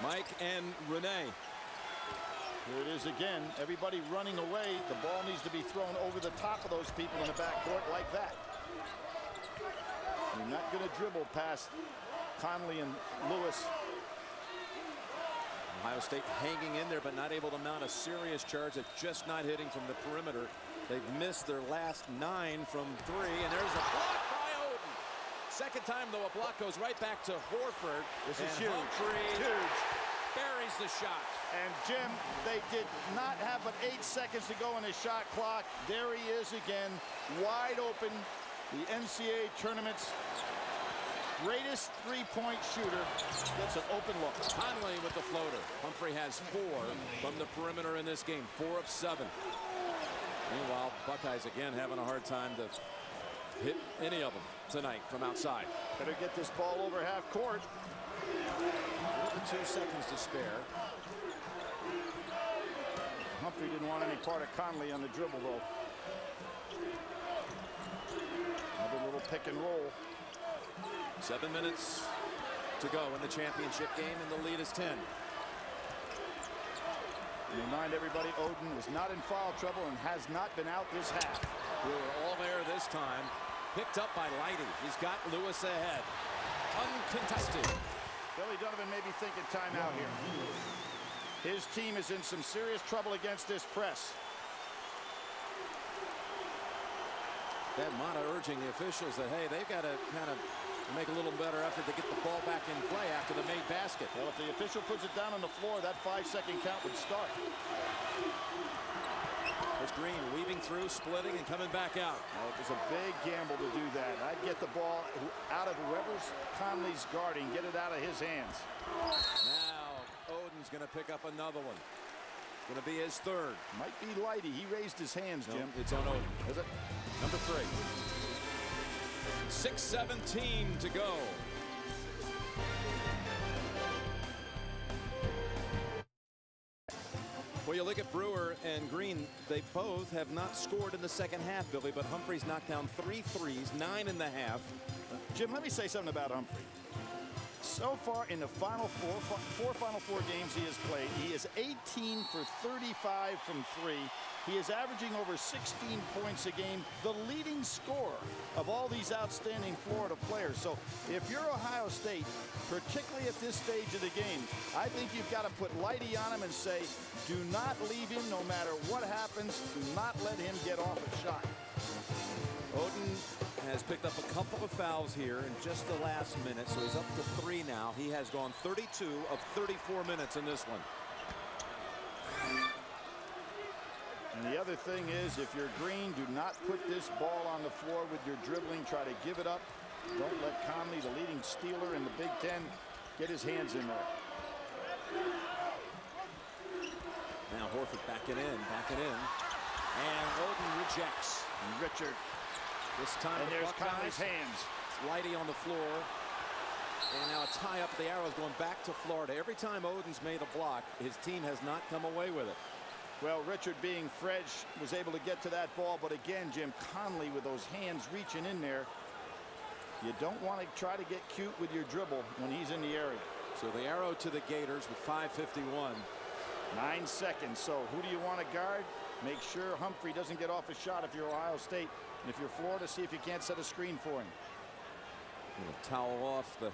Mike and Renee. Here it is again. Everybody running away. The ball needs to be thrown over the top of those people in the backcourt like that. You're not going to dribble past Conley and Lewis. Ohio State hanging in there, but not able to mount a serious charge. At just not hitting from the perimeter. They've missed their last 9 from 3, and there's a block by Oden. Second time, though, a block goes right back to Horford. This is huge. Humphrey Huge. buries the shot. And Jim, they did not have but 8 seconds to go in the shot clock. There he is again, wide open. The NCAA tournament's greatest three-point shooter gets an open look. Conley with the floater. Humphrey has 4 from the perimeter in this game, 4 of 7. Meanwhile, Buckeyes again having a hard time to hit any of them tonight from outside. Better get this ball over half court. 2 seconds to spare. Humphrey didn't want any part of Conley on the dribble, though. Another little pick and roll. 7 minutes to go in the championship game, and the lead is 10. Remind everybody, Oden is not in foul trouble and has not been out this half. We were all there this time. Picked up by Lighty. He's got Lewis ahead. Uncontested. Billy Donovan may be thinking timeout here. His team is in some serious trouble against this press. That Mata urging the officials that, hey, they've got to kind of make a little better effort to get the ball back in play after the made basket. Well, if the official puts it down on the floor, that 5-second count would start. There's Green weaving through, splitting, and coming back out. Well, it was a big gamble to do that. I'd get the ball out of whoever's Conley's guarding, get it out of his hands. Now, Oden's going to pick up another one. Going to be his 3rd. Might be Lighty. He raised his hands, Jim. No, it's on Oden. Is it? Number 3. 6:17 to go. Well, you look at Brewer and Green, they both have not scored in the second half, Billy, but Humphreys knocked down 3 threes, 9 in the half. Jim, let me say something about Humphrey. So far in the four Final Four games he has played, he is 18 for 35 from 3. He is averaging over 16 points a game, the leading scorer of all these outstanding Florida players. So if you're Ohio State, particularly at this stage of the game, I think you've got to put Lighty on him and say, do not leave him no matter what happens. Do not let him get off a shot. Oden has picked up a couple of fouls here in just the last minute, so he's up to 3 now. He has gone 32 of 34 minutes in this one. And the other thing is, if you're Green, do not put this ball on the floor with your dribbling. Try to give it up. Don't let Conley, the leading stealer in the Big Ten, get his hands in there. Now Horford backing in. And Oden rejects. And Richard. This time, and there's Conley's hands. Lighty on the floor. And now a tie up. The arrow's going back to Florida. Every time Oden's made a block, his team has not come away with it. Well, Richard, being fresh, was able to get to that ball. But again, Jim, Conley with those hands reaching in there. You don't want to try to get cute with your dribble when he's in the area. So the arrow to the Gators with 5:51. 9 seconds. So who do you want to guard? Make sure Humphrey doesn't get off a shot if you're Ohio State. And if you're Florida, see if you can't set a screen for him. Gonna towel off the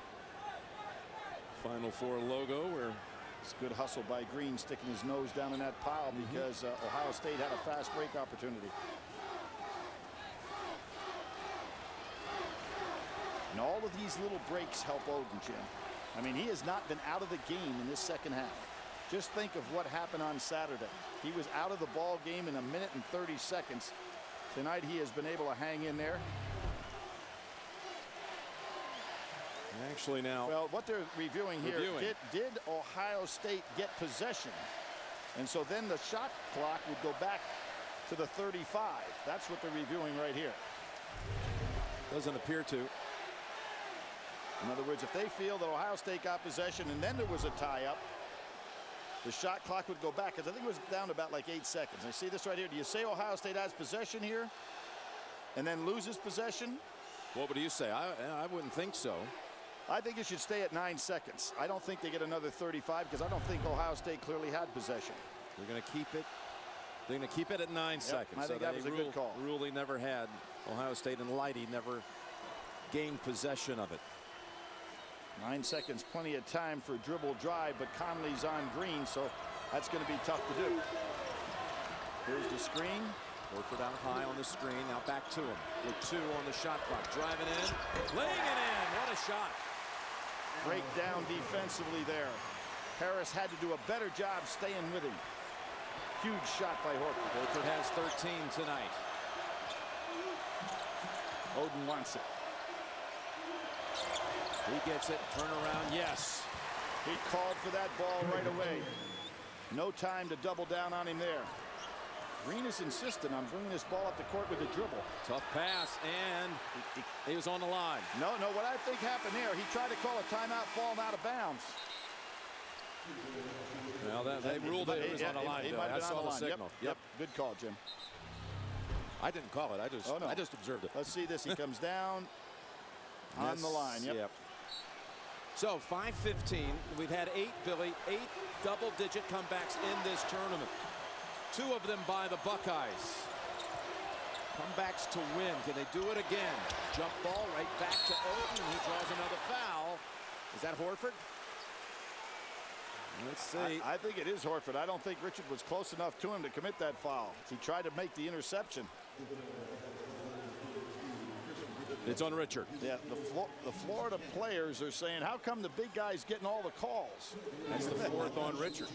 Final Four logo. Where it's good hustle by Green, sticking his nose down in that pile because Ohio State had a fast break opportunity. And all of these little breaks help Oden, Jim. I mean, he has not been out of the game in this second half. Just think of what happened on Saturday. He was out of the ball game in 1 minute and 30 seconds. Tonight he has been able to hang in there. Actually now, well, what they're reviewing here, did Ohio State get possession? And so then the shot clock would go back to the 35. That's what they're reviewing right here. Doesn't appear to. In other words, if they feel that Ohio State got possession and then there was a tie-up, the shot clock would go back, because I think it was down to about like 8 seconds. I see this right here. Do you say Ohio State has possession here and then loses possession? What would you say? I wouldn't think so. I think it should stay at 9 seconds. I don't think they get another 35 because I don't think Ohio State clearly had possession. They're going to keep it. They're going to keep it at 9 seconds. I think that was a good call. Rule he never had. Ohio State and Lighty never gained possession of it. 9 seconds, plenty of time for a dribble drive, but Conley's on Green, so that's going to be tough to do. Here's the screen. Horford out high on the screen. Now back to him with 2 on the shot clock. Driving in, laying it in. What a shot! Breakdown defensively there. Harris had to do a better job staying with him. Huge shot by Horford. Horford has 13 tonight. Oden wants it. He gets it. Turn around. Yes. He called for that ball right away. No time to double down on him there. Green is insistent on bringing this ball up the court with a dribble. Tough pass, and he was on the line. No, what I think happened there, he tried to call a timeout, falling out of bounds. Well, they ruled it was on the line. I saw the signal. Yep. Good call, Jim. I didn't call it. I just observed it. Let's see this. He comes down on the line. Yep. So 5:15. We've had 8 double-digit comebacks in this tournament. 2 of them by the Buckeyes. Comebacks to win. Can they do it again? Jump ball right back to Oden. He draws another foul. Is that Horford? Let's see. I think it is Horford. I don't think Richard was close enough to him to commit that foul. He tried to make the interception. It's on Richard. Yeah, the Florida players are saying, how come the big guy's getting all the calls? That's the 4th on Richard.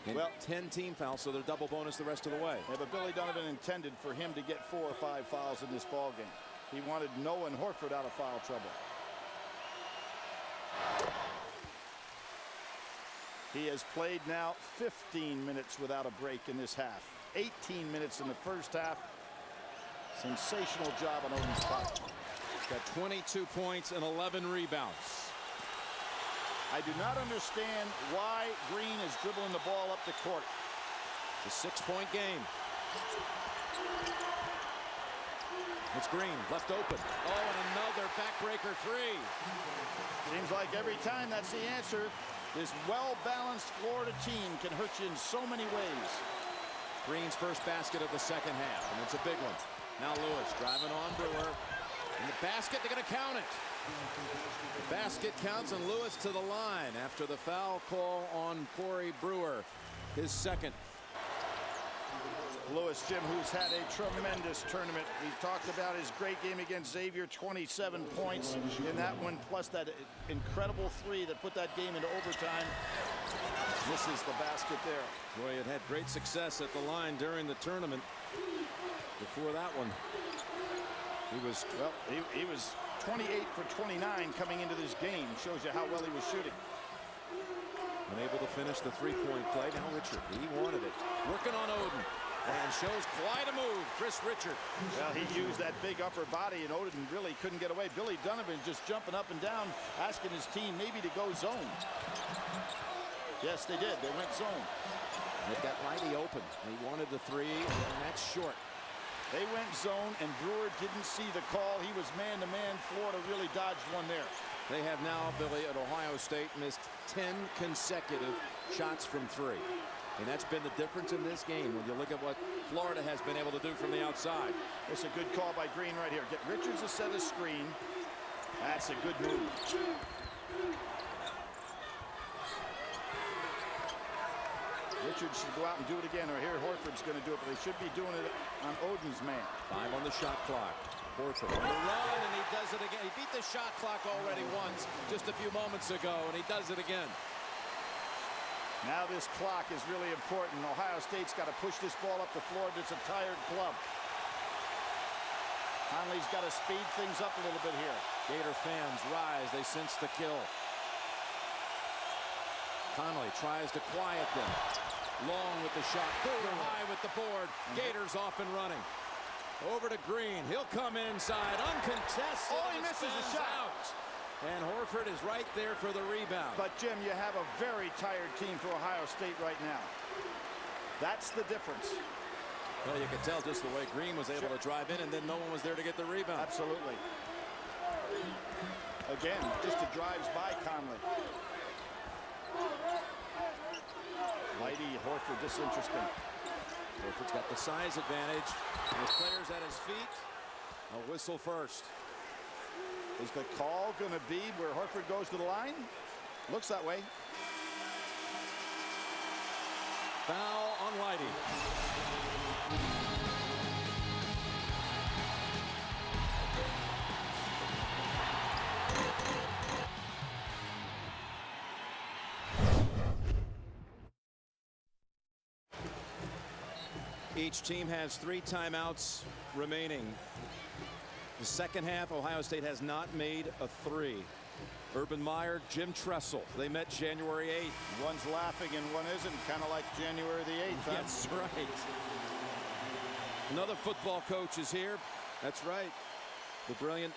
And well, 10 team fouls, so they're double bonus the rest of the way. Yeah, but Billy Donovan intended for him to get 4 or 5 fouls in this ball game. He wanted Noah and Horford out of foul trouble. He has played now 15 minutes without a break in this half. 18 minutes in the first half. Sensational job on Oden's part. Got 22 points and 11 rebounds. I do not understand why Green is dribbling the ball up the court. It's a 6-point game. It's Green, left open. Oh, and another backbreaker 3. Seems like every time that's the answer. This well-balanced Florida team can hurt you in so many ways. Green's first basket of the second half, and it's a big one. Now Lewis driving on Brewer. And the basket, they're going to count it. The basket counts, and Lewis to the line after the foul call on Corey Brewer, his second. Lewis, Jim, who's had a tremendous tournament. We talked about his great game against Xavier, 27 points in that one, plus that incredible 3 that put that game into overtime. Misses the basket there. Boy, it had great success at the line during the tournament. Before that one, he was 28 for 29 coming into this game. Shows you how well he was shooting. Unable to finish the 3-point play. Now Richard, he wanted it. Working on Oden. And shows quite a move, Chris Richard. Well, he used that big upper body, and Oden really couldn't get away. Billy Donovan just jumping up and down, asking his team maybe to go zone. Yes, they did. They went zone. They've got Lighty open. He wanted the 3, and that's short. They went zone, and Brewer didn't see the call. He was man-to-man. Florida really dodged one there. They have now, Billy, at Ohio State, missed 10 consecutive shots from 3. And that's been the difference in this game when you look at what Florida has been able to do from the outside. It's a good call by Green right here. Get Richards to set a screen. That's a good move. Richards should go out and do it again, or here Horford's going to do it, but they should be doing it on Oden's man. 5 on the shot clock. Horford on the run, and he does it again. He beat the shot clock already once just a few moments ago, and he does it again. Now this clock is really important. Ohio State's got to push this ball up the floor. It's a tired club. Conley's got to speed things up a little bit here. Gator fans rise. They sense the kill. Conley tries to quiet them. Long with the shot. Boomer high with the board. Gators off and running. Over to Green. He'll come inside. Uncontested. Oh, he misses the shot. Out. And Horford is right there for the rebound. But, Jim, you have a very tired team for Ohio State right now. That's the difference. Well, you can tell just the way Green was able to drive in, and then no one was there to get the rebound. Absolutely. Again, just a drives by Conley. Lighty, Horford, this is interesting. Horford's got the size advantage. And the players at his feet. A whistle first. Is the call going to be where Horford goes to the line? Looks that way. Foul on Lighty. Each team has 3 timeouts remaining. The second half, Ohio State has not made a 3. Urban Meyer, Jim Tressel. They met January 8th. One's laughing and one isn't, kind of like January the 8th. Huh? That's right. Another football coach is here. That's right. The brilliant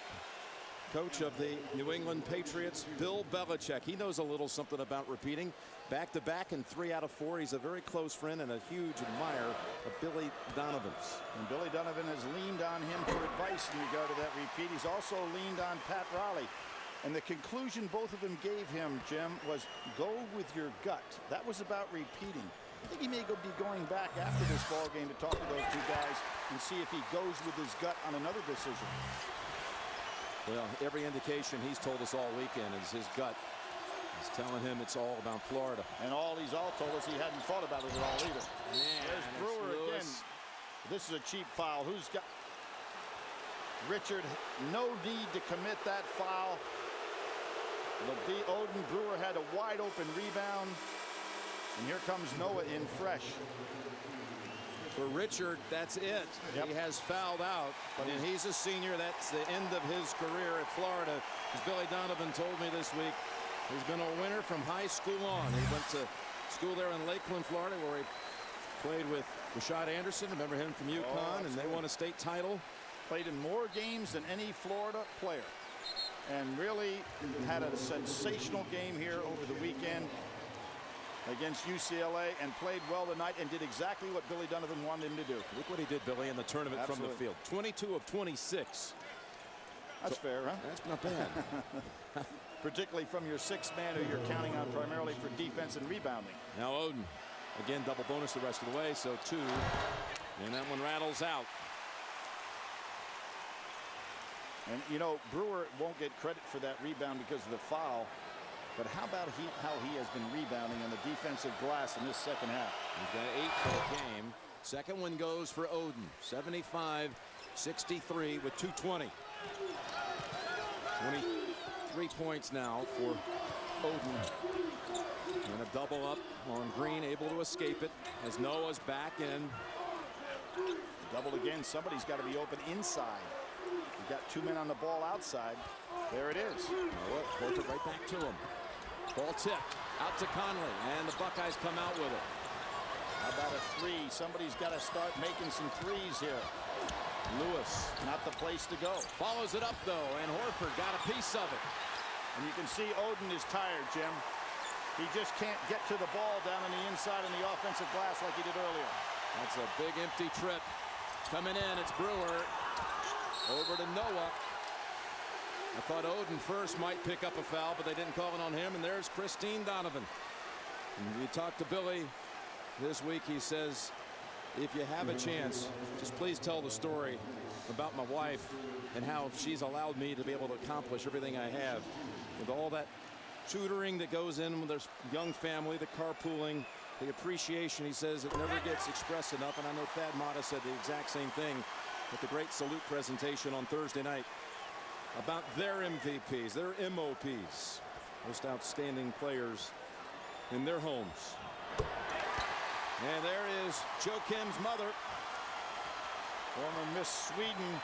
coach of the New England Patriots, Bill Belichick. He knows a little something about repeating. Back-to-back in 3 out of 4. He's a very close friend and a huge admirer of Billy Donovan's. And Billy Donovan has leaned on him for advice in regard to that repeat. He's also leaned on Pat Riley. And the conclusion both of them gave him, Jim, was go with your gut. That was about repeating. I think he may be going back after this ball game to talk to those 2 guys and see if he goes with his gut on another decision. Well, every indication he's told us all weekend is his gut. He's telling him it's all about Florida. And all he's all told us he hadn't thought about it at all either. Man, there's Brewer again. This is a cheap foul. Who's got Richard? No need to commit that foul. Odin Brewer had a wide open rebound. And here comes Noah in fresh. For Richard, that's it. Yep. He has fouled out, and he's a senior. That's the end of his career at Florida. As Billy Donovan told me this week, he's been a winner from high school on. He went to school there in Lakeland, Florida, where he played with Rashad Anderson. Remember him from UConn, and they won a state title. Played in more games than any Florida player. And really had a sensational game here over the weekend against UCLA and played well tonight and did exactly what Billy Donovan wanted him to do. Look what he did, Billy, in the tournament. Absolutely. From the field. 22 of 26. That's fair, huh? That's not bad. Particularly from your 6th man who you're counting on primarily for defense and rebounding. Now Odin, again, double bonus the rest of the way, so 2. And that one rattles out. And, you know, Brewer won't get credit for that rebound because of the foul. But how about how he has been rebounding on the defensive glass in this second half? He's got 8 for the game. Second one goes for Odin. 75-63 with 2:20. 23 points now for Odin. And a double up on Green, able to escape it as Noah's back in. Double again. Somebody's got to be open inside. You've got 2 men on the ball outside. There it is. Noah pulls it right back to him. Ball tipped out to Conley, and the Buckeyes come out with it. How about a 3? Somebody's got to start making some threes here. Lewis, not the place to go. Follows it up, though, and Horford got a piece of it. And you can see Odin is tired, Jim. He just can't get to the ball down on the inside on the offensive glass like he did earlier. That's a big empty trip. Coming in, it's Brewer. Over to Noah. I thought Odin first might pick up a foul, but they didn't call it on him. And there's Christine Donovan. And we talked to Billy this week. He says, if you have a chance, just please tell the story about my wife and how she's allowed me to be able to accomplish everything I have. With all that tutoring that goes in with their young family, the carpooling, the appreciation, he says, it never gets expressed enough. And I know Thad Matta said the exact same thing at the great salute presentation on Thursday night about their MVPs, their MOPs, most outstanding players in their homes. And there is Joe Kim's mother, former Miss Sweden.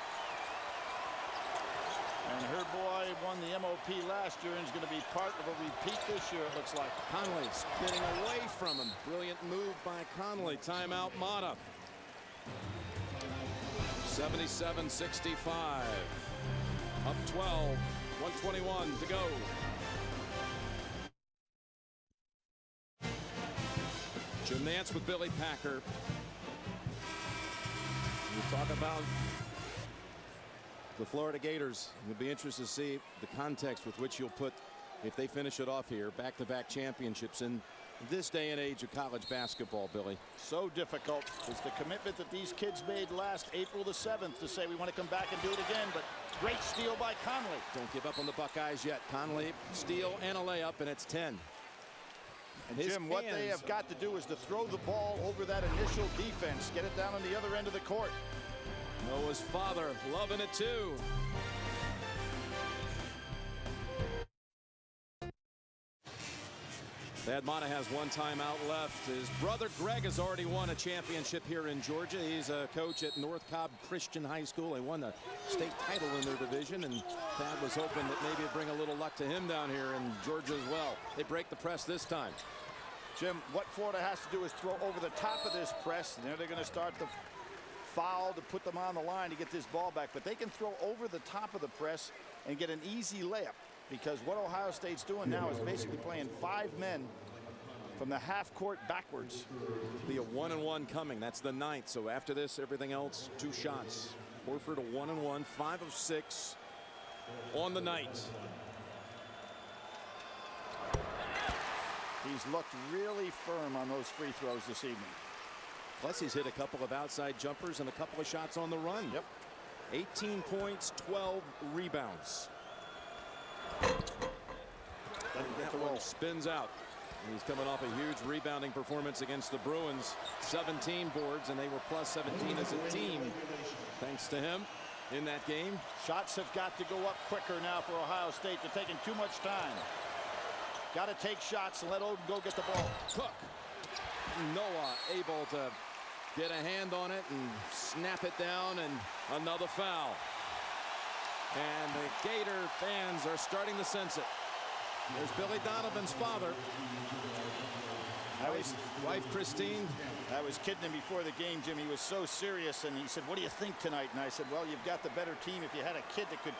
And her boy won the MOP last year and is going to be part of a repeat this year, it looks like. Conley spinning away from him. Brilliant move by Conley. Timeout, Matta. 77-65. Up 12. 1:21 to go. Jim Nantz with Billy Packer. We talk about The Florida Gators will be interested to see the context with which you'll put if they finish it off here. Back-to-back championships in this day and age of college basketball, Billy. So difficult. It's the commitment that these kids made last April the 7th to say we want to come back and do it again. But great steal by Conley. Don't give up on the Buckeyes yet. Conley, steal and a layup, and it's 10. And Jim, what they have got to do is to throw the ball over that initial defense. Get it down on the other end of the court. Noah's father loving it too. Thad Matta has one timeout left. His brother Greg has already won a championship here in Georgia. He's a coach at North Cobb Christian High School. They won the state title in their division, and Thad was hoping that maybe it'd bring a little luck to him down here in Georgia as well. They break the press this time. Jim, what Florida has to do is throw over the top of this press, and then they're going to start the foul to put them on the line to get this ball back. But they can throw over the top of the press and get an easy layup, because what Ohio State's doing now is basically playing 5 men from the half court backwards. Be a 1-and-1 coming. That's the 9th. So after this, everything else, 2 shots. Horford a 1-and-1, 5 of 6 on the night. He's looked really firm on those free throws this evening. Plus, he's hit a couple of outside jumpers and a couple of shots on the run. Yep. 18 points, 12 rebounds. That one spins out. He's coming off a huge rebounding performance against the Bruins. 17 boards, and they were plus 17 as a team, thanks to him in that game. Shots have got to go up quicker now for Ohio State. They're taking too much time. Got to take shots and let Oden go get the ball. Cook. Noah able to get a hand on it and snap it down, and another foul. And the Gator fans are starting to sense it. There's Billy Donovan's father. His wife Christine. I was kidding him before the game, Jim. He was so serious, and he said, "What do you think tonight?" And I said, "Well, you've got the better team. If you had a kid that could